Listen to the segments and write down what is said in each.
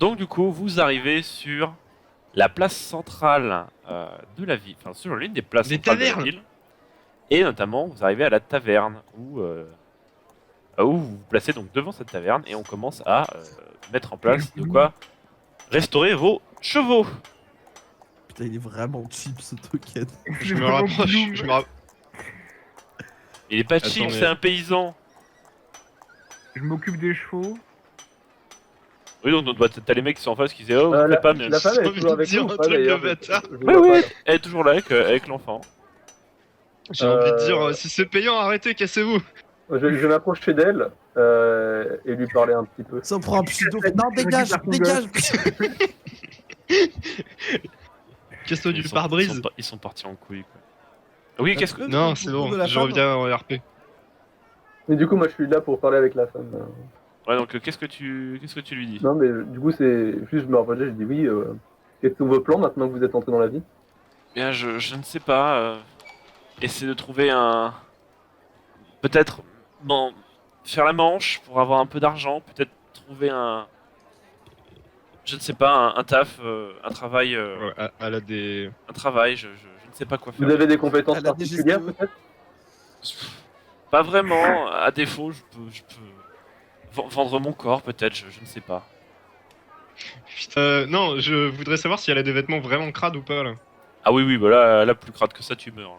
Donc du coup, vous arrivez sur la place centrale de la ville, enfin sur l'une des places Les centrales de la tavernes. ville. Et notamment, vous arrivez à la taverne où vous vous placez donc devant cette taverne et on commence à mettre en place de quoi restaurer vos chevaux. Putain, il est vraiment cheap ce token. Je me rapproche. Il est pas Attends, cheap, mais- c'est un paysan. Je m'occupe des chevaux. Oui, donc t'as les mecs qui sont en face qui disent oh, vous faites pas mais... La femme elle est envie toujours de avec dire nous ou un pas truc de d'ailleurs bâtard. je Oui, vois oui, pas, là. elle est toujours là avec l'enfant. J'ai envie de dire, si c'est payant, arrêtez, cassez-vous. Je vais m'approcher d'elle et lui parler un petit peu. Ça prend un pseudo. Récupère- Non, dégage, récupère ton dégage. Casse-toi du Ils pare-brise. ils sont partis en couille quoi. Oui, qu'est-ce que... Non, c'est bon, je reviens en RP. Mais du coup, moi je suis là pour parler avec la femme. Ouais, donc qu'est-ce que tu lui dis? Non, mais du coup, c'est juste, je me rapprochais, je dis oui. Quels sont vos plans maintenant que vous êtes entré dans la vie? Bien, je ne sais pas. Essayer de trouver un... Peut-être... Bon, faire la manche pour avoir un peu d'argent. Peut-être trouver un... Je ne sais pas, un taf, un travail... Ouais, elle a des... Un travail, je ne sais pas quoi faire. Vous avez des compétences Elle a des particulières gestes- peut-être? Pas vraiment. À défaut, je peux vendre mon corps, peut-être, je ne sais pas. Putain, non, je voudrais savoir si elle a des vêtements vraiment crades ou pas, là. Ah oui, oui, bah là plus crade que ça, tu meurs. Là.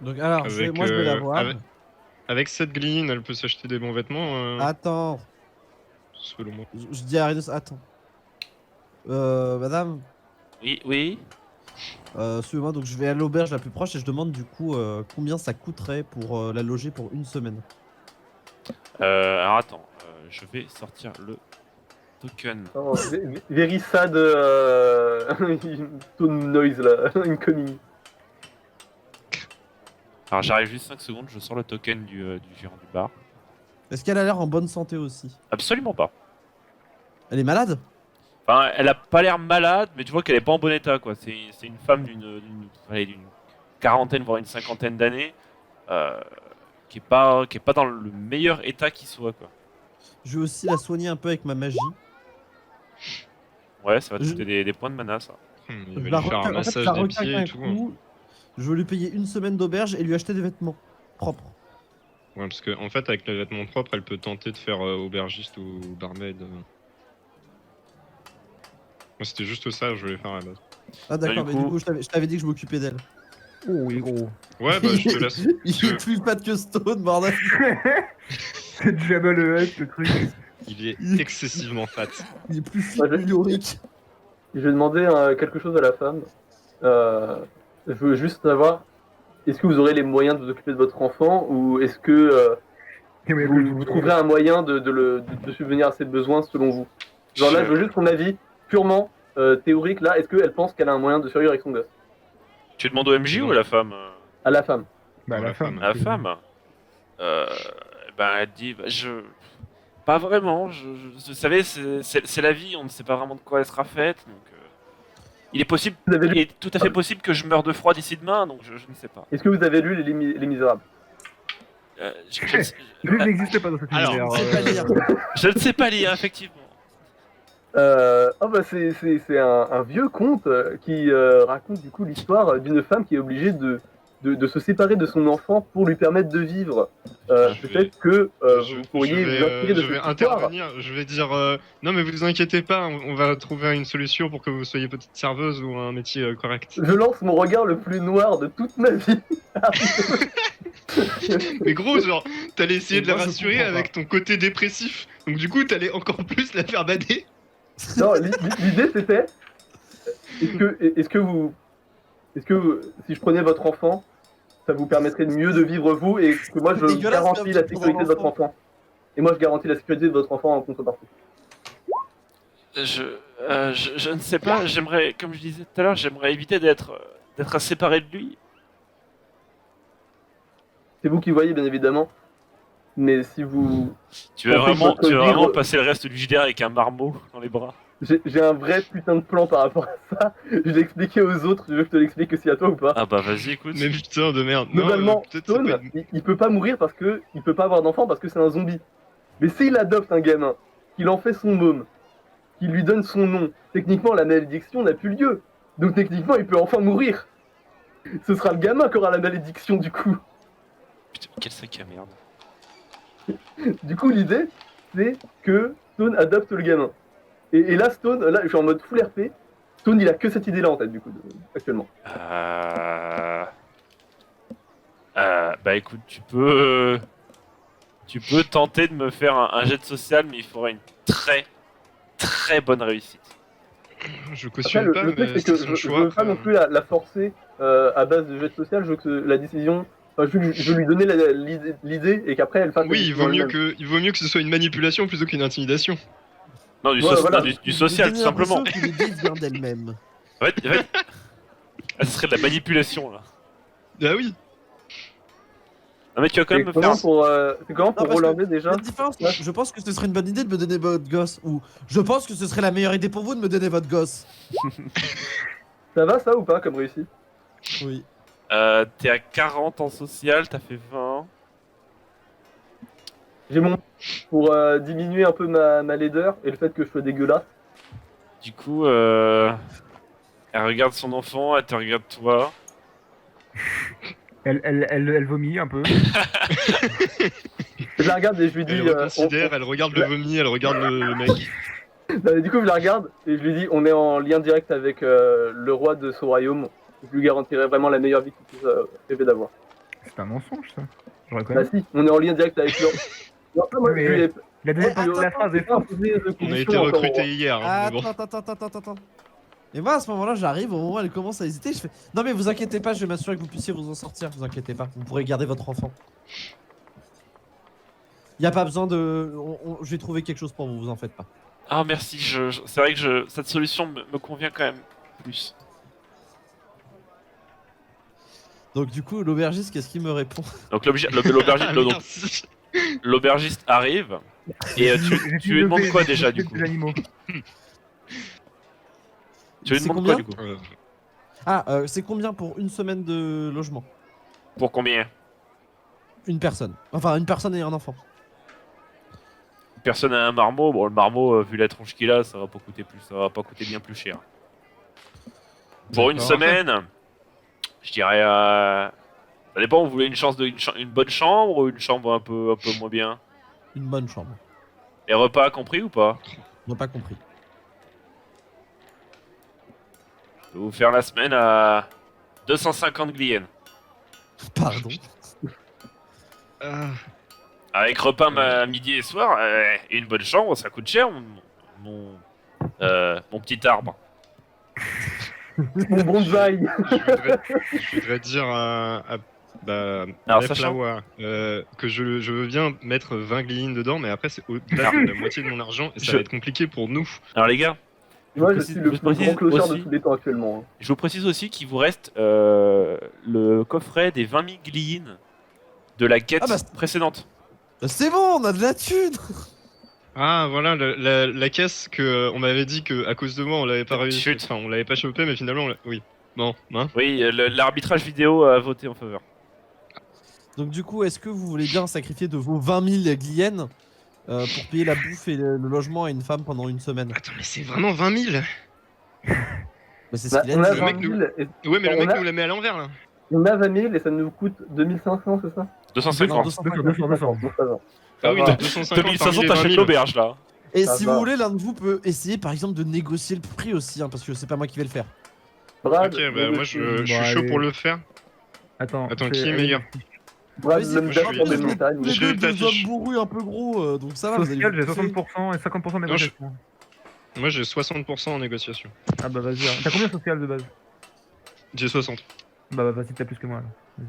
Donc, alors, moi je vais la voir. Avec cette glyne, elle peut s'acheter des bons vêtements, Attends, selon moi. je dis à Arinos, attends. Madame, Oui, oui. suivez-moi, donc je vais à l'auberge la plus proche et je demande du coup combien ça coûterait pour la loger pour une semaine. Alors attends, je vais sortir le token. Oh, very sad tone noise là, incoming. Alors j'arrive juste 5 secondes, je sors le token du gérant du bar. Est-ce qu'elle a l'air en bonne santé aussi? Absolument pas. Elle est malade? Enfin, elle a pas l'air malade, mais tu vois qu'elle est pas en bon état, quoi. C'est une femme d'une quarantaine, voire une cinquantaine d'années, qui est pas dans le meilleur état qui soit, quoi. Je vais aussi la soigner un peu avec ma magie. Ouais, ça va te Je- coûter des points de mana, ça. Il Je va la lui faire un requin- en fait, je massage la des requinque pieds un et tout. coup. Je veux lui payer une semaine d'auberge et lui acheter des vêtements propres. Ouais, parce qu'en fait, avec les vêtements propres, elle peut tenter de faire aubergiste ou barmaid. Moi, c'était juste ça que je voulais faire à la base. Ah d'accord, du mais du coup- coup je t'avais dit que je m'occupais d'elle. Oh oui, gros. Ouais, bah, je te laisse. Il est plus bad que Stone, bordel. C'est Jabba le Hutt, le truc. Il est excessivement fat. Il est plus fit Ouais, que Yorick. Je vais demander quelque chose à la femme. Je veux juste savoir, est-ce que vous aurez les moyens de vous occuper de votre enfant ou est-ce que vous trouverez un moyen de subvenir à ses besoins selon vous? Genre là, je veux juste son avis purement théorique. Là, est-ce qu'elle pense qu'elle a un moyen de survivre avec son gosse? Tu demandes au MJ ou à la femme? À la femme. Bah, la femme. À la femme. Ben elle dit, pas vraiment. Vous savez, c'est la vie, on ne sait pas vraiment de quoi elle sera faite, donc. Il est possible, Vous avez lu- il est tout à fait possible que je meure de froid d'ici demain, donc je ne sais pas. Est-ce que vous avez lu les Misérables? Lui n'existe pas dans cet Alors, univers. C'est pas lire. Je ne sais pas lire, effectivement. Oh bah c'est un vieux conte qui raconte du coup l'histoire d'une femme qui est obligée de se séparer de son enfant pour lui permettre de vivre. Je Peut-être que vous pourriez vous inspirer de je vais cette histoire. intervenir, je vais dire non mais vous inquiétez pas, on va trouver une solution pour que vous soyez petite serveuse ou un métier correct. Je lance mon regard le plus noir de toute ma vie. Mais gros, genre, t'allais essayer de la Moi, je rassurer comprends avec ton côté dépressif, donc du coup t'allais encore plus la faire bader. Non, l'idée c'était est-ce que vous si je prenais votre enfant, ça vous permettrait de mieux de vivre vous et que moi je C'est dégueulasse, garantis mais la pour sécurité de votre enfant. Et moi je garantis la sécurité de votre enfant en contrepartie. Je ne sais pas, j'aimerais, comme je disais tout à l'heure, j'aimerais éviter d'être séparé de lui. C'est vous qui voyez bien évidemment. Mais si vous Tu veux En fait, vraiment, votre tu veux vraiment vie- passer le reste du JDR avec un marmot dans les bras? j'ai un vrai putain de plan par rapport à ça. Je l'ai expliqué aux autres, tu veux que je te l'explique aussi à toi ou pas? Ah bah vas-y, écoute. Mais putain de merde. Globalement, peut-être c'est Stone, pas une- il peut pas mourir parce que il peut pas avoir d'enfant parce que c'est un zombie. Mais s'il adopte un gamin, qu'il en fait son môme, qui lui donne son nom. Techniquement, la malédiction n'a plus lieu. Donc techniquement, il peut enfin mourir. Ce sera le gamin qui aura la malédiction du coup. Putain, quel sac à merde. Du coup, l'idée, c'est que Stone adopte le gamin. Et là, Stone, là, je suis en mode full RP. Stone, il a que cette idée-là en tête, du coup, actuellement. Bah écoute, tu peux tenter de me faire un jet de social, mais il faudrait une très très bonne réussite. Je Après, cautionne le pas, truc, mais c'est que c'est son je choix. veux pas non plus la forcer à base de jet social. Je veux que la décision. Enfin, je veux lui donner l'idée et qu'après elle fasse. Oui, la il vaut décision mieux que ce soit une manipulation plutôt qu'une intimidation. Non, Voilà. du social, tout simplement. Que l'idée vient d'elle-même. En fait, ce serait de la manipulation là. Ah oui. Non, mais tu vas quand même me faire. C'est comment pour parce roller que déjà La différence, je pense que ce serait une bonne idée de me donner votre gosse. Ou je pense que ce serait la meilleure idée pour vous de me donner votre gosse. Ça va ça ou pas comme réussite? Oui. T'es à 40 en social, t'as fait 20. J'ai mon pour diminuer un peu ma laideur et le fait que je sois dégueulasse. Du coup, elle regarde son enfant, elle te regarde toi. Elle vomit un peu. Je la regarde et je lui dis. Elle reconsidère, elle regarde le vomi, elle regarde le mec. Non, mais du coup, je la regarde et je lui dis on est en lien direct avec le roi de ce royaume. Je lui garantirai vraiment la meilleure vie qu'il puisse rêver d'avoir. C'est un mensonge, ça. J'aurais quand Bah même. si, on est en lien direct avec lui. Non, moi, Mais je lui ai Il a déjà Attends, la phrase est pas forte. imposé de On a conditions été encore au roi. recrutés hier, hein, mais bon. Attends. Et moi à ce moment-là j'arrive, au moment où elle commence à hésiter, je fais non mais vous inquiétez pas, je vais m'assurer que vous puissiez vous en sortir, vous inquiétez pas, vous pourrez garder votre enfant. Y a pas besoin de... je vais trouver quelque chose pour vous, vous en faites pas. Ah merci, c'est vrai que cette solution me convient quand même plus. Donc du coup l'aubergiste qu'est-ce qu'il me répond? Donc Merci. l'aubergiste arrive et tu lui demandes quoi déjà du coup? Des animaux. Tu lui C'est demandes quoi combien du coup? C'est combien pour une semaine de logement? Pour combien? Une personne. Enfin une personne et un enfant. Personne a un marmot, bon le marmot vu la tronche qu'il a, ça va pas coûter bien plus cher. Pour une D'accord. semaine, je dirais ça dépend, vous voulez une bonne chambre ou une chambre un peu moins bien? Une bonne chambre. Les repas compris ou pas? On n'a pas compris. Je vais vous faire la semaine à 250 gliens. Pardon. Ah, Avec repas midi et soir, et une bonne chambre, ça coûte cher mon petit arbre. Mon bonsaï. je voudrais dire Alors, Left sachant- Flower, que je veux bien mettre 20 glyines dedans, mais après c'est au-delà de la moitié de mon argent et ça Je- va être compliqué pour nous. Alors les gars, Moi, je précise- suis le je plus précise grand clochard de aussi- tous les temps actuellement. Hein. je vous précise aussi qu'il vous reste le coffret des 20 000 gliines de la quête Ah bah, c'est- précédente. C'est bon, on a de la thune. Ah voilà la caisse que on m'avait dit que à cause de moi on l'avait pas réussi, Chut. enfin on l'avait pas chopé mais finalement oui. Bon, hein. Oui, l'arbitrage vidéo a voté en faveur. Donc du coup, est-ce que vous voulez bien sacrifier de vos 20 000 gliens pour payer la bouffe et le logement à une femme pendant une semaine? Attends mais c'est vraiment 20 000. Bah, c'est ce Bah, qu'il a on a dit. Le mec 20 000 et Ouais mais le On mec a- nous la met à l'envers là. on a 20 000 et ça nous coûte 2500, c'est ça? 250. Non, 250. Bon, ça va. Ah oui va. donc 250 2500 parmi les 20 t'achètes 000. l'auberge là. Et Ça si va. vous voulez, l'un de vous peut essayer par exemple de négocier le prix aussi, hein, parce que c'est pas moi qui vais le faire. Brad, Ok bah moi je suis Bon, chaud allez. pour le faire. Attends, Qui est meilleur? Brad, Oui, l'homme c'est- je suis- d'affaires des je- montagnes. Tous les Je deux, deux t'affiche. hommes bourrus un peu gros, donc ça va. vous allez Social, vous j'ai bouffer. 60% et 50% de Non, je- négociation. Moi j'ai 60% en négociation. Ah bah vas-y. T'as combien social de base? J'ai 60. Bah vas-y, t'as plus que moi. Là.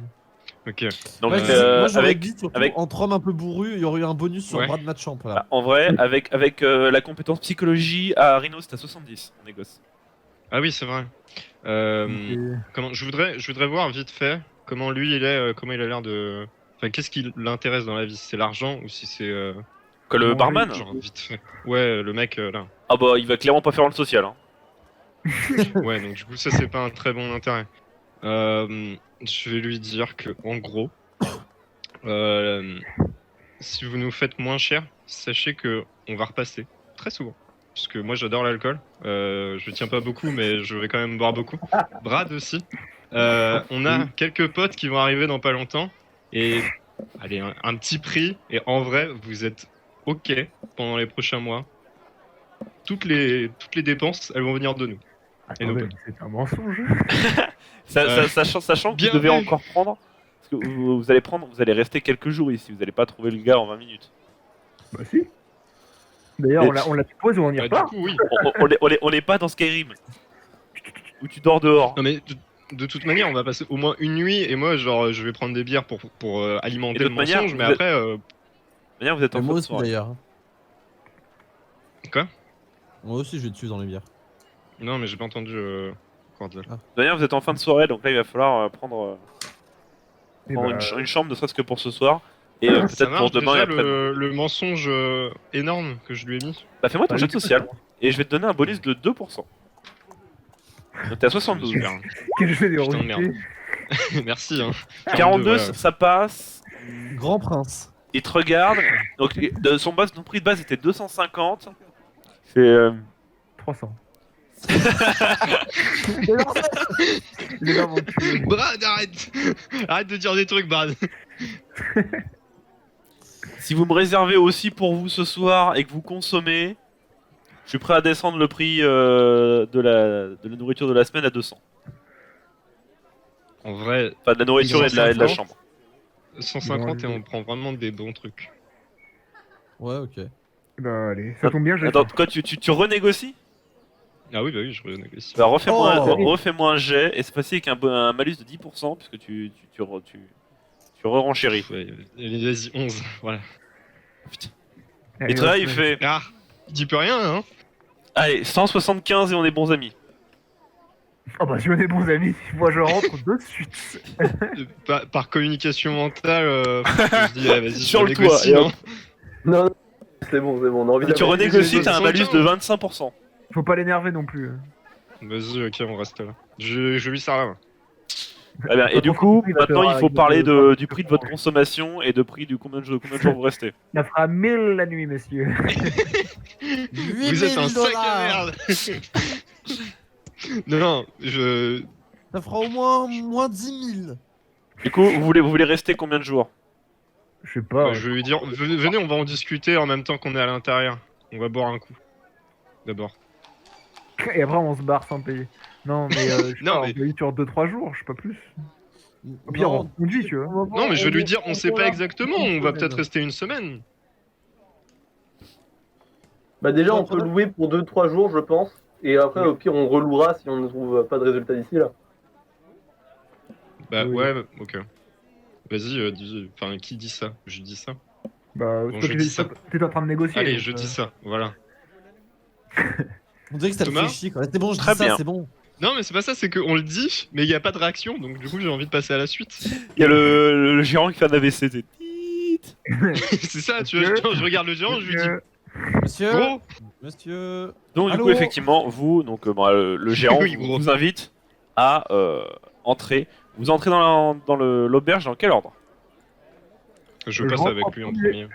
Ok. Donc Ouais, moi j'aurais dit surtout avec- entre hommes un peu bourrus, il y aurait eu un bonus sur Ouais. Brad Matchamp là. en vrai, avec la compétence psychologie à Rhino, c'est à 70, on négocie. Ah oui c'est vrai. Et- Comment je voudrais voir vite fait comment lui il est, comment il a l'air de. Enfin qu'est-ce qui l'intéresse dans la vie? Si c'est l'argent ou si c'est. Que le Bon, barman Genre vite fait. Ouais, le mec là. Ah bah il va clairement pas faire le social. Hein. Ouais, donc du coup, ça c'est pas un très bon intérêt. Je vais lui dire que, en gros, si vous nous faites moins cher, sachez que on va repasser très souvent. parce que moi j'adore l'alcool. Je tiens pas beaucoup, mais je vais quand même boire beaucoup. Brad aussi. On a quelques potes qui vont arriver dans pas longtemps. Et allez, un petit prix. Et en vrai, vous êtes OK pendant les prochains mois. Toutes les dépenses, elles vont venir de nous. Et nos Attendez, potes. c'est un mensonge. Sachant que bien vous devez vu. encore prendre. Parce que vous allez rester quelques jours ici, vous allez pas trouver le gars en 20 minutes. Bah si. D'ailleurs, Mais- on la dépose ou on y Du repart. coup, oui. On est pas dans Skyrim. Où tu dors dehors. Non mais de toute manière, on va passer au moins une nuit. Et moi, genre, je vais prendre des bières pour alimenter Et de le toute manière, mensonge. Mais vous êtes- après, De toute manière, vous êtes Et en moi fin de aussi soirée. d'ailleurs. Quoi? Moi aussi, je vais dessus dans les bières. non, mais j'ai pas entendu. Cordial. De toute manière, vous êtes en fin de soirée, donc là, il va falloir prendre Et prendre bah, une chambre, ne serait-ce que pour ce soir. Et Ça peut-être pour marche demain et déjà après. le mensonge énorme que je lui ai mis. Bah, fais-moi ton bah, jet lui, social. Et je vais te donner un bonus de 2%. Donc t'es à 72. Super. Qu'est-ce que je fais des Putain de merde. rejetés. Merci. Hein. 42, voilà. ça passe. Grand prince. Il te regarde. Donc son prix de base était 250. C'est 300. Les gars vont tuer. Brad, arrête. Arrête de dire des trucs, Brad. si vous me réservez aussi pour vous ce soir et que vous consommez, je suis prêt à descendre le prix de la nourriture de la semaine à 200. En vrai, Enfin, de la nourriture et de la chambre. 150 et on prend vraiment des bons trucs. Ouais, ok. Bah allez, ça tombe bien, je Attends, quoi, tu renégocies? Ah oui, bah oui, je renégocie. Bah, refais-moi Oh. refais-moi un jet, et cette fois-ci avec un malus de 10%, puisque tu re-renchéris. Ouais, vas-y, 11. Voilà. Et toi, il fait... Ah, il dit plus rien, hein. Allez, 175 et on est bons amis. Oh bah si on est bons amis, moi je rentre de suite. Par communication mentale, je dis, ah, vas-y, Sur je le renégocie, toit, et non. Non, c'est bon, on a envie Si tu d'avoir- renégocies, t'as un malus de 175. 25%. Faut pas l'énerver non plus. Vas-y, ok, on reste là. Je lui sers là. Très bien. Et du coup, maintenant, il faut parler du prix de votre consommation et de prix du combien de jours vous restez. Ça fera 1000 la nuit, messieurs. Vous êtes un sac à merde. Non, je... Ça fera au moins 10 000. Du coup, vous voulez rester combien de jours? Je sais pas. je vais lui dire, venez, on va en discuter en même temps qu'on est à l'intérieur. On va boire un coup. D'abord. Et après on se barre sans payer. Non mais je sais Non, pas, mais- on peut y sur 2-3 jours, je sais pas plus. Au pire on conduit, tu vois. Non, mais je vais lui dire, on sait pas exactement, on va peut-être rester une semaine. Bah déjà, on peut louer pour 2-3 jours, je pense. Et après, au pire, on relouera si on ne trouve pas de résultat d'ici là. Bah Oui. ouais, ok. Vas-y, enfin, qui dit ça? Je dis ça. Bah Bon, toi, je dis ça. t'es en train de négocier. Allez, donc, je dis ça, voilà. On dirait que ça te Thomas fait chier quoi. C'est bon, je Très dis ça, bien. c'est bon. Non, mais c'est pas ça, c'est qu'on le dit, mais il n'y a pas de réaction, donc du coup, j'ai envie de passer à la suite. Il y a le gérant qui fait un AVC. C'est tiit. C'est ça, tu vois, je regarde le géant, je lui dis, Monsieur, gros, monsieur. Donc, du Allô coup, effectivement, vous, donc, le gérant Oui, gros. vous invite à entrer. Vous entrez dans l'auberge dans quel ordre? je Je passe rentre avec en lui en premier. premier.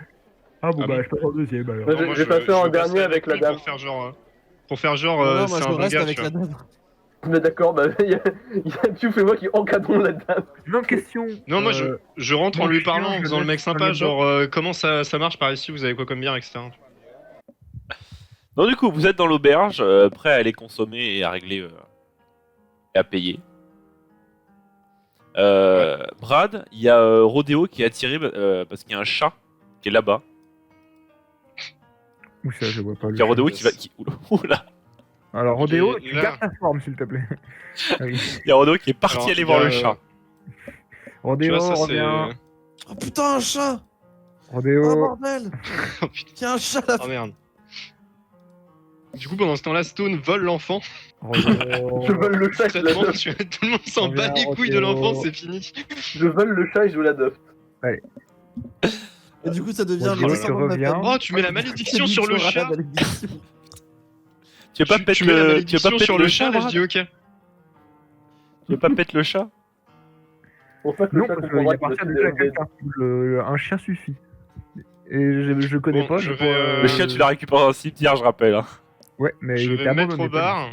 Ah bon Ah bah bon je passe en deuxième alors. Ouais, Non, moi, j'ai passé en je passe dernier avec la lui dame. Pour faire genre, Non, moi c'est je un bon reste gars, avec tu la vois. dame. Mais d'accord, bah il y a Piouf et moi qui encadrons la dame. Une question. Non, moi, je rentre en mon lui chien, parlant, en je faisant le laisse mec sur sympa, le genre, comment ça marche par ici, vous avez quoi comme bière, etc. Donc, du coup, vous êtes dans l'auberge, prêt à aller consommer et à régler et à payer. Brad, il y a Rodéo qui est attiré parce qu'il y a un chat qui est là-bas. Où ça, je vois pas. Il y a Rodéo qui va. Oula. Alors Rodéo, Ok, tu là. gardes ta forme s'il te plaît. Ah oui. Il y a Rodéo qui est parti Alors, aller il y voir a, le chat. Tu Rodéo, vois, ça, c'est... reviens. Oh putain, un chat. Oh Rodéo. bordel. Oh, putain. Il y a un chat là. Oh merde. Du coup, pendant ce temps-là, Stone vole l'enfant. Rodéo. Je vole le chat, je la Concrètement, dope. tout le monde s'en bat les Reviens, couilles de l'enfant, Rodéo. c'est fini. Je vole le chat et je la dope. Et du coup, ça devient Rodéo, le tu descendant de la reviens. famille. Oh, tu mets la malédiction sur le chat. Tu veux pas Tu péter mets la tu veux pas malédiction péter sur le chat, là, je Brad dis ok. Tu veux pas péter le chat? Pour ça que le Non, chat parce qu'il comprendra appartient qu'il déjà à est quelqu'un. Un chien suffit. Et je connais Bon, pas. je je vais, crois, Le chien, tu l'as récupéré dans un cimetière, je rappelle. Hein. Ouais, mais Je il vais était me mettre abandonné. au bar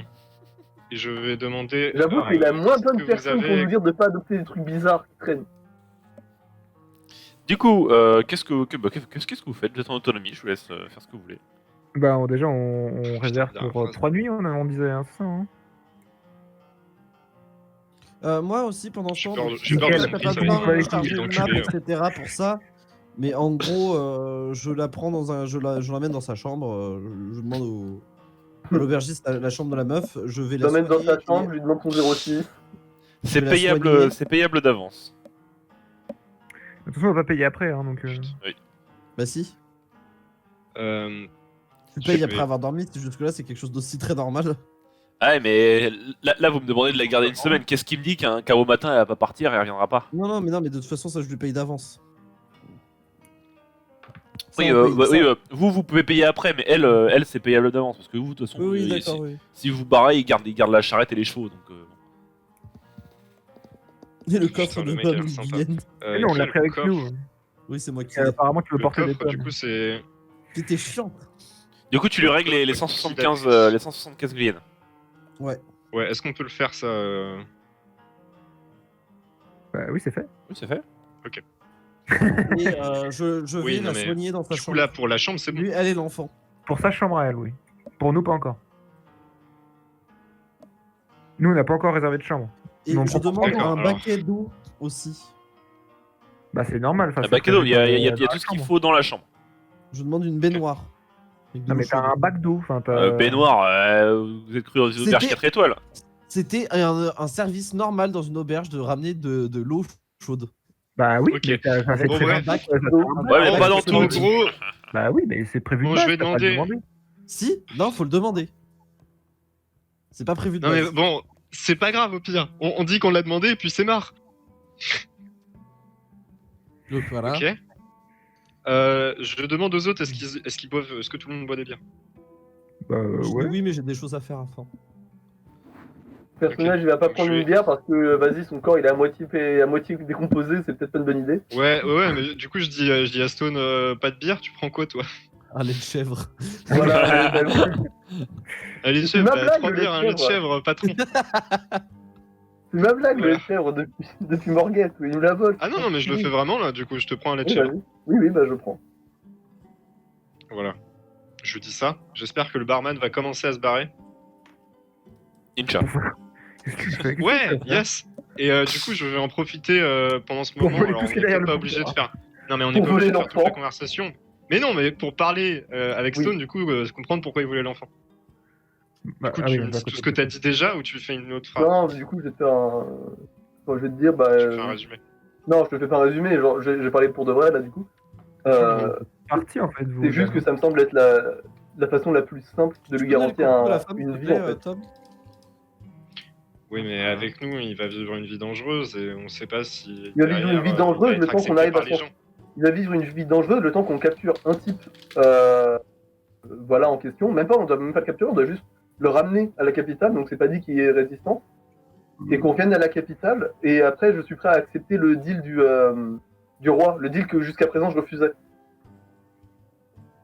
et je vais demander. J'avoue qu'il a moins est-ce bonne que vous personne pour avez- nous dire de pas adopter des trucs bizarres qui traînent. Du coup, qu'est-ce que vous faites? Vous êtes en autonomie, je vous laisse faire ce que vous voulez. Bah, déjà, on Putain, réserve dernière pour phrase. 3 nuits, on disait, hein, c'est ça, hein. Moi aussi, pendant ce J'ai temps, peur donc, de- si j'ai peur de t'as cette pas prise, ça va besoin être de une charger idée une map, d'enculé, etc. pour ça. Mais en gros, je la prends dans un, je l'emmène dans sa chambre. Je demande à l'aubergiste la chambre de la meuf. Je vais Je la l'emmène dans soigner. sa chambre, je lui demande son 06. C'est la soigner. payable d'avance. De toute façon, on va pas payer après, hein, donc. Oui. Bah si. Euh, Tu Je payes vais- après avoir dormi. Jusque-là, c'est quelque chose d'aussi très normal. Ah ouais, mais là, vous me demandez de la garder une semaine. Qu'est-ce qui me dit qu'un au matin, elle va pas partir et elle reviendra pas? Non, mais de toute façon, ça, je lui paye d'avance. Ça, Oui, on paye- ça- oui, vous pouvez payer après, mais elle c'est payable d'avance. Parce que vous, de toute façon, Oui, si, d'accord, oui. si vous barrez, il garde la charrette et les chevaux. Donc, Et le Putain, coffre le de mec a pommes, l'air sympa. Guyenne. Mais non, on qui l'a est le pris avec coffre nous. Oui, c'est moi qui Apparemment, tu veux Le porter des coffre, pommes. du coup, c'est. C'était chiant. Du coup, tu lui règles les Qui 175, date les 175 gliennes. Ouais. Ouais, est-ce qu'on peut le faire ça Bah oui, c'est fait. Oui, c'est fait. Et je vais Oui, non, la mais soigner dans sa Du coup, chambre. là, pour la chambre, c'est bon. Lui, elle est l'enfant. Pour sa chambre à elle, oui. Pour nous, pas encore. Nous, on n'a pas encore réservé de chambre. Et Non, je demande d'accord, un alors. baquet d'eau aussi. Bah, c'est normal. Ah bah, cadeau, il y a tout ce qu'il faut dans la chambre. Je demande une baignoire. Avec de Non, l'eau mais t'as chaude. un bac d'eau. Enfin, t'as. Baignoire, vous êtes cru dans une auberge C'était- 4 étoiles. C'était un service normal dans une auberge de ramener de l'eau chaude. Bah oui, Ok. mais ça c'est Bon, prévu. bref. Ça, ça, Ouais, ça, Ouais, mais bah, pas dans c'est tout, pas gros. Bah oui, mais c'est prévu Bon, de je base, vais t'as pas à le demander. demander. Si? Non, faut le demander. C'est pas prévu de Non, mais base. bon, c'est pas grave au pire. On dit qu'on l'a demandé et puis c'est marre. Donc voilà. Ok. Je demande aux autres, est-ce qu'ils boivent, est-ce que tout le monde boit des bières? Bah Je dis ouais. oui, mais j'ai des choses à faire avant. Le personnage, il va pas prendre Je vais- une bière parce que, vas-y, son corps, il est à moitié décomposé, c'est peut-être pas une bonne idée. Ouais, mais du coup, je dis à Stone, pas de bière, tu prends quoi, toi? Ah, les chèvres. Voilà, Un lait de C'est chèvre, ma bah, blague, 3 le bières, un lait lait de de chèvre, patron. c'est ma blague, Voilà. le chèvre, depuis Morguette, il me la vole. Ah non, mais je le fais vraiment là, du coup, je te prends un lait de Oui, chèvre. vas-y. Oui, bah je prends. Voilà. Je dis ça. J'espère que le barman va commencer à se barrer. Incha. Qu'est-ce que tu fais? Qu'est-ce que Ouais, tu fais, frère yes. Et du coup, je vais en profiter pendant ce Pour moment. voler Alors, tout on ce n'est qu'il y a derrière peut-être pas le obligé de comptoir. faire. Non, mais on Pour n'est pas obligé de voler faire toute la l'enfant. conversation. Mais non, mais pour parler avec Oui. Stone, du coup, comprendre pourquoi il voulait l'enfant. Bah, Du coup, ah oui, tu me on va dis tout ce côté. que t'as dit déjà ou tu fais une autre phrase? Non, du coup, je vais te faire un. Enfin, je vais te dire, bah. Tu fais un résumé. Non, je te fais pas un résumé, genre, j'ai parlé pour de vrai, là, du coup. Parti en fait, vous. C'est juste que ça me semble être la façon la plus simple de lui garantir une vie, en fait. Tom. Oui, mais avec nous, il va vivre une vie dangereuse et on sait pas si. Il va vivre une vie dangereuse le temps qu'on arrive à son- Il va vivre une vie dangereuse le temps qu'on capture un type voilà, en question. Même pas, on doit même pas le capturer, on doit juste le ramener à la capitale, donc c'est pas dit qu'il est résistant. Et qu'on vienne à la capitale, et après je suis prêt à accepter le deal du roi, le deal que jusqu'à présent je refusais.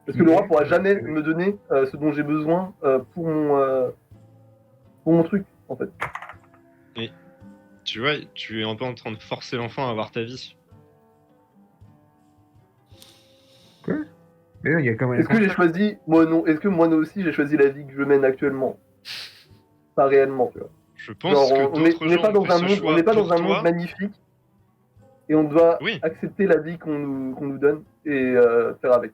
Parce que le roi pourra jamais me donner ce dont j'ai besoin pour mon truc, en fait. Tu vois, tu es un peu en train de forcer l'enfant à avoir ta vie. Mais non, il y a quand même. Est-ce que j'ai choisi, moi non, est-ce que moi aussi j'ai choisi la vie que je mène actuellement? Pas réellement, tu vois. Je pense Genre, que on n'est d'autres gens pas ont dans fait un ce monde, choix on n'est pas dans pour un toi. monde magnifique, et on doit Oui. accepter la vie qu'on nous donne et faire avec.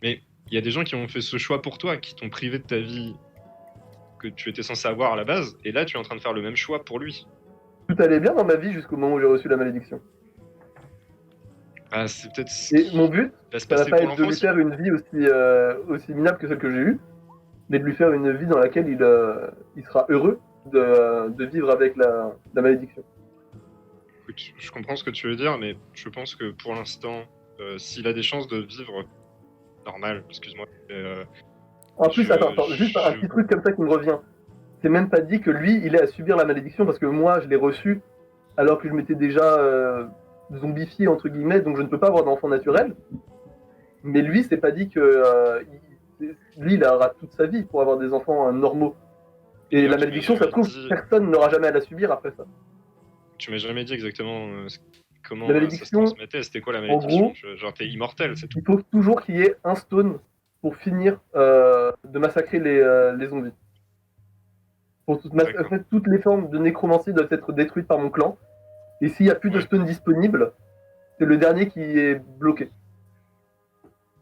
Il y a des gens qui ont fait ce choix pour toi, qui t'ont privé de ta vie que tu étais censé avoir à la base, et là tu es en train de faire le même choix pour lui. Tout allait bien dans ma vie jusqu'au moment où j'ai reçu la malédiction. Ah, c'est peut-être ce Et qui mon but, va se ça va passer pas pour être de l'enfant lui aussi. faire une vie aussi minable que celle que j'ai eue, mais de lui faire une vie dans laquelle il sera heureux de vivre avec la malédiction. Écoute, je comprends ce que tu veux dire, mais je pense que pour l'instant, s'il a des chances de vivre normal, excuse-moi, En plus, Je- attends, juste un petit truc comme ça qui me revient. C'est même pas dit que lui, il est à subir la malédiction parce que moi, je l'ai reçu alors que je m'étais déjà zombifié, entre guillemets, donc je ne peux pas avoir d'enfant naturel. Mais lui, c'est pas dit que lui, il aura toute sa vie pour avoir des enfants normaux. Et D'ailleurs, la tu m'as malédiction, ça se jamais trouve, dit- personne n'aura jamais à la subir après ça. Tu m'as jamais dit exactement comment La ça se malédiction, transmettait. C'était quoi la malédiction? gros, Genre, t'es immortel, c'est tout. il faut toujours qu'il y ait un stone pour finir de massacrer les zombies. D'accord. En fait, toutes les formes de nécromancie doivent être détruites par mon clan. Et s'il n'y a plus de Ouais. stone disponible, c'est le dernier qui est bloqué.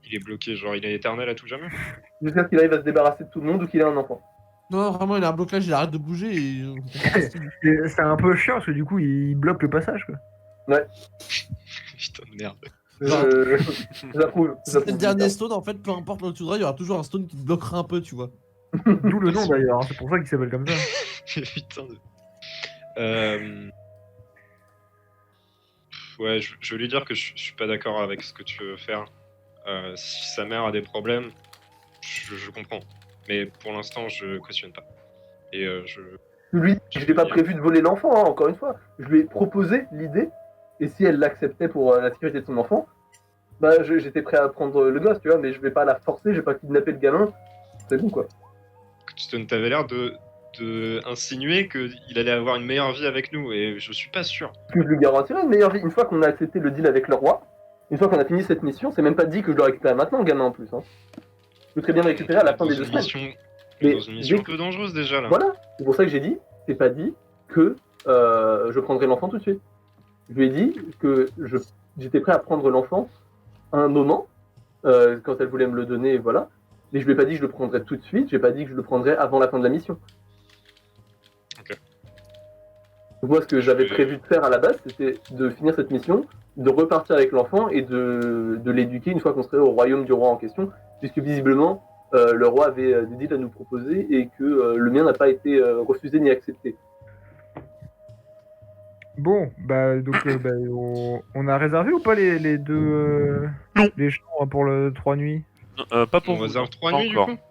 Il est bloqué, genre il est éternel à tout jamais. Jusqu'à ce qu'il arrive à se débarrasser de tout le monde ou qu'il ait un enfant. Non, vraiment, il a un blocage, il arrête de bouger et. C'est un peu chiant parce que du coup, il bloque le passage, quoi. Putain de merde. J'approuve. Si c'est le dernier stone, en fait, peu importe là où tu voudras, il y aura toujours un stone qui te bloquera un peu, tu vois. D'où le nom d'ailleurs, hein, c'est pour ça qu'il s'appelle comme ça. Putain de. Ouais, je veux lui dire que je suis pas d'accord avec ce que tu veux faire. Si sa mère a des problèmes, je comprends. Mais pour l'instant, je cautionne pas. Et Lui, je n'ai pas prévu de voler l'enfant, hein, encore une fois. Je lui ai proposé l'idée, et si elle l'acceptait pour la sécurité de son enfant, bah j'étais prêt à prendre le gosse, tu vois, mais je vais pas la forcer, je vais pas kidnapper le gamin. C'est bon, quoi. t'avais l'air de insinuer qu'il allait avoir une meilleure vie avec nous, et je suis pas sûr. Que je lui garantirai une meilleure vie. Une fois qu'on a accepté le deal avec le roi, une fois qu'on a fini cette mission, c'est même pas dit que je dois récupérer maintenant, le gamin, en plus. Hein. Je peux très bien le récupérer à la fin des 2 semaines. Mais Dans une mission dès un peu dangereuse déjà là. Voilà, c'est pour ça que j'ai dit, c'est pas dit que je prendrai l'enfant tout de suite. Je lui ai dit que j'étais prêt à prendre l'enfant à un moment, quand elle voulait me le donner, voilà. Mais je lui ai pas dit que je le prendrais tout de suite, j'ai pas dit que je le prendrais avant la fin de la mission. Ok. Donc moi, ce que j'avais prévu de faire à la base, c'était de finir cette mission, de repartir avec l'enfant et de l'éduquer une fois qu'on serait au royaume du roi en question, puisque visiblement, le roi avait des deals à nous proposer et que le mien n'a pas été refusé ni accepté. Bon, bah donc on a réservé ou pas les deux les chambres pour le 3 nuits? Pas pour On vous, réserve non, 3 pas nuits encore. du coup.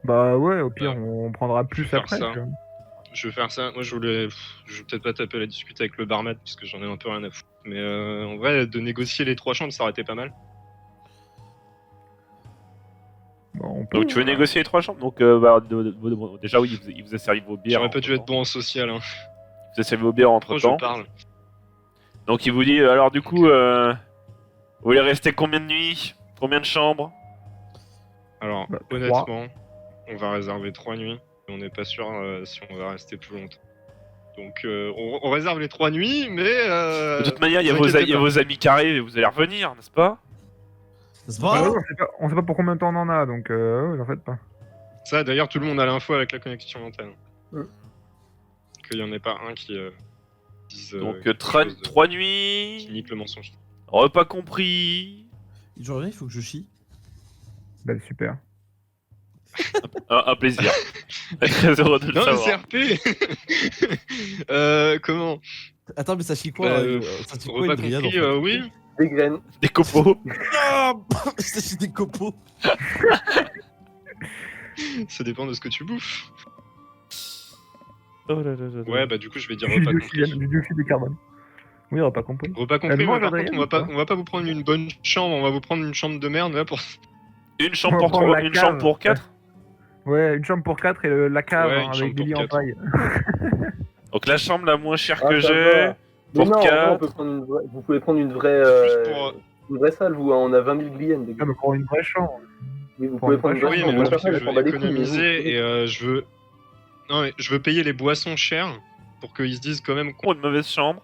Bah ouais, au pire Ouais. on prendra Je plus vais faire après. ça. tu vois. Je vais faire ça. Moi, je vais peut-être pas taper la discute avec le barman parce que j'en ai un peu rien à foutre. Mais en vrai, de négocier les 3 chambres, ça aurait été pas mal. Bon, on peut, Donc tu veux voilà. négocier les 3 chambres. Donc déjà oui, il vous a servi vos bières. J'aurais pas dû être entre-temps. bon en social. Hein. Il vous a servi vos bières entre Pourquoi je temps. parle? Donc il vous dit alors du coup, vous voulez rester combien de nuits? Combien de chambres? Alors, Bah, honnêtement, on va réserver 3 nuits. Et on n'est pas sûr si on va rester plus longtemps. Donc, on réserve les 3 nuits, mais. De toute manière, il y a vous inquiétez il y a pas. vos amis qui arrivent et vous allez revenir, n'est-ce pas? Ça se Bah va? ouais, on sait pas pour combien de temps on en a, donc ouais, en fait pas. Ça, d'ailleurs, tout le monde a l'info avec la connexion antenne. Mm. Qu'il n'y en ait pas un qui dise. Donc quelque chose de- 3 qui nuits, nique le mensonge. repas compris. Je reviens, il faut que je chie. Bah super. Un plaisir. Très heureux de le Non, savoir. mais CRP Comment Attends, mais ça chie quoi? Ça chie quoi Repas une dryade, compris, en fait oui. Des graines. Des copeaux. Ah, ça chie des copeaux. Ça dépend de ce que tu bouffes. Oh là là là là. Ouais, bah du coup, je vais dire Du repas dioxyde, compris. du dioxyde de carbone. Oui, on va pas compris. Repas compris, Elle mange, mais par Adrien, contre, ou on va pas vous prendre une bonne chambre, on va vous prendre une chambre de merde là pour. Une chambre On pour va prendre 3, la une cave. chambre pour 4. Ouais, une chambre pour 4 et la cave Ouais, hein, une avec chambre des pour lits en 4. paille. Donc la chambre la moins chère Ah, que ça j'ai. va. Mais Pour non, en vrai, on 4. peut prendre vous pouvez prendre une vraie, Juste pour. une vraie salle, vous. Hein, on a 20 000 gliennes, les Ah, gars. mais pour une vraie chambre. Oui, vous pour pouvez une prendre une vraie vraie Oui, chambre. mais Moi, le truc, c'est que personne, je elle s'en veux bat les couilles, mais économiser vous- et je veux. Non, mais je veux payer les boissons chères pour qu'ils se disent quand même qu'on. Une mauvaise chambre.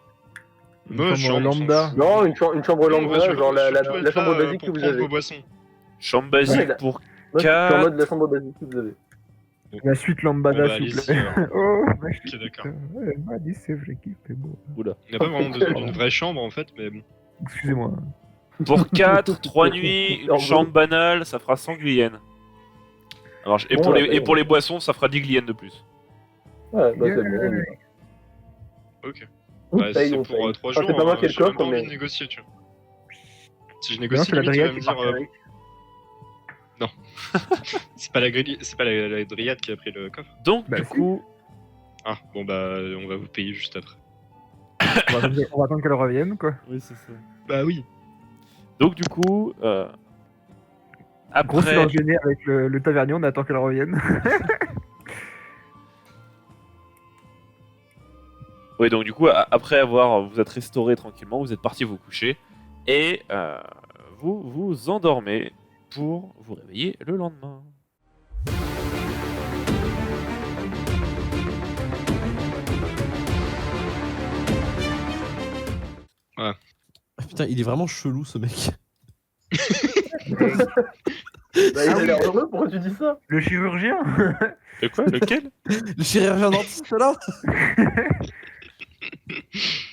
Une Mauvaise chambre chambre, on s'en lambda. fout. Non, une chambre Nous, on va lambda, surtout- genre surtout la être chambre là, basique pour que vous prendre avez. vos boissons. Chambre basique Ouais, pour. Moi, je suis en Quatre. mode la chambre basique que vous avez. La suite Bon, lambada, bah, s'il vous allez-y, plaît. Oh, bah, je Ok, d'accord. Elle m'a dit c'est vrai qu'il fait beau. On n'a pas vraiment besoin d'une vraie chambre en fait, mais bon. Excusez-moi. Pour 4, 3 nuits, une En chambre banale, ça fera 100 gliennes. Alors, et, Bon, pour bah, les, et pour les boissons, ça fera 10 gliennes de plus. Ouais, bah c'est bon. Ok. On Bah, si paye, c'est on pour paye. 3 Enfin, jours, c'est pas moi qui ai le j'ai même coffre, pas envie mais. de négocier, tu vois. Si je Non, négocie, c'est la limite, il va dryade me qui dire. part avec. C'est pas la dryade qui a pris le coffre. Donc, Bah, du si. coup, Ah, bon bah, on va vous payer juste après. On va attendre qu'elle revienne, quoi. oui, c'est ça. Bah oui. Donc, du coup, Gros Après, silence gêné avec le tavernier, on attend qu'elle revienne. oui, donc du coup, après avoir vous êtes restauré tranquillement, vous êtes parti vous coucher et vous vous endormez pour vous réveiller le lendemain. Ah, putain, il est vraiment chelou ce mec. Bah, il a l'air heureux, pourquoi tu dis ça? Le chirurgien. De quoi? Lequel? Le chirurgien dentiste là.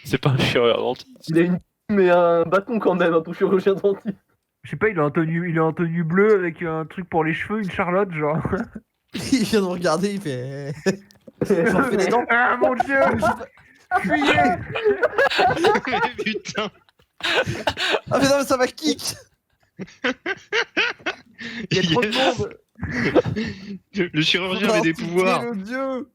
C'est pas un chirurgien dentiste. Il a une mais un bâton quand même, un ton chirurgien dentiste. Je sais pas, il est en tenue bleue avec un truc pour les cheveux, une Charlotte, genre. Il vient de me regarder, il fait. J'en fais les dents. Ah mon dieu. Fuyez. Putain. Ah mais non, mais ça m'a kick. Il y a trop de monde. Le chirurgien avait des pouvoirs. Le dieu.